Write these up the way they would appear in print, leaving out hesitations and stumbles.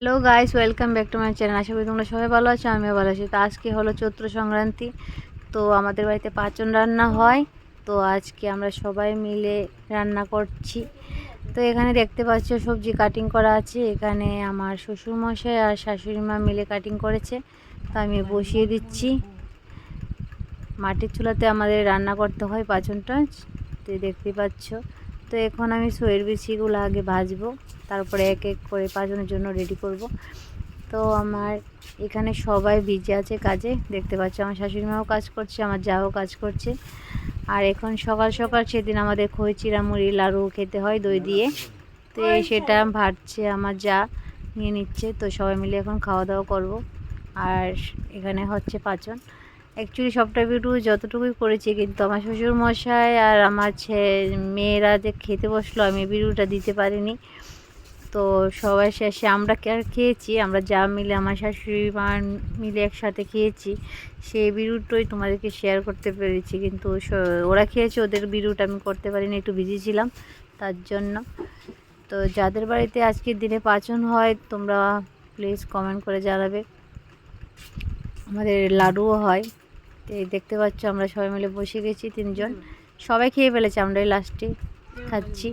Hello guys, welcome back to my channel. আশা করি তোমরা সবাই ভালো আছো, আমিও ভালো আছি। তো আজকে হলো চৈত্র সংক্রান্তি। তো আমাদের বাড়িতে পাঁচন রান্না হয়। তো আজকে আমরা সবাই মিলে রান্না করছি। তো এখানে দেখতে পাচ্ছ সবজি কাটিং করা আছে। এখানে আমার শ্বশুরমশাই আর শাশুড়ি মা মিলে কাটিং করেছে। তো আমি বসিয়ে দিচ্ছি। মাটির চুলাতে আমাদের রান্না করতে হয় পাঁচনটা, তো দেখতে পাচ্ছ। তো এখন আমি সয়ের বিচিগুলো আগে ভাজবো, তারপরে এক এক করে পাঁচনের জন্য রেডি করব। তো আমার এখানে সবাই বিজি আছে কাজে, দেখতে পাচ্ছ। আমার শাশুড়ি মাও কাজ করছে, আমার যাও কাজ করছে। আর এখন সকাল সকাল সেদিন আমাদের খই চিড়া মুড়ি লাড়ু খেতে হয় দই দিয়ে। তো সেটা ভাজছে আমার যা, নিয়ে নিচ্ছে। তো সবাই মিলে এখন খাওয়া দাওয়া করব। আর এখানে হচ্ছে পাঁচন। অ্যাকচুয়ালি সবটা ভিডিও যতটুকুই করেছি, কিন্তু আমার শ্বশুর মশাই আর আমার মেয়েরা যে খেতে বসলো, আমি ভিডিওটা দিতে পারিনি। তো সবাই শেষে আমরা খেয়েছি, আমরা যা মিলে আমার শাশুড়ি মা মিলে একসাথে খেয়েছি, সেই ভিডিওটাই তোমাদেরকে শেয়ার করতে পেরেছি। কিন্তু ওরা খেয়েছে, ওদের ভিডিওটা আমি করতে পারিনি, একটু বিজি ছিলাম তার জন্য। তো যাদের বাড়িতে আজকের দিনে পাচন হয়, তোমরা প্লিজ কমেন্ট করে জানাবে। আমাদের লাডুও হয়। তো দেখতে পাচ্ছ আমরা সবাই মিলে বসে গেছি, তিনজন সবাই খেয়ে ফেলেছে, আমরাই লাস্টে খাচ্ছি।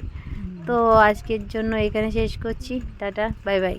তো আজকের জন্য এখানে শেষ করছি। Tata, bye bye.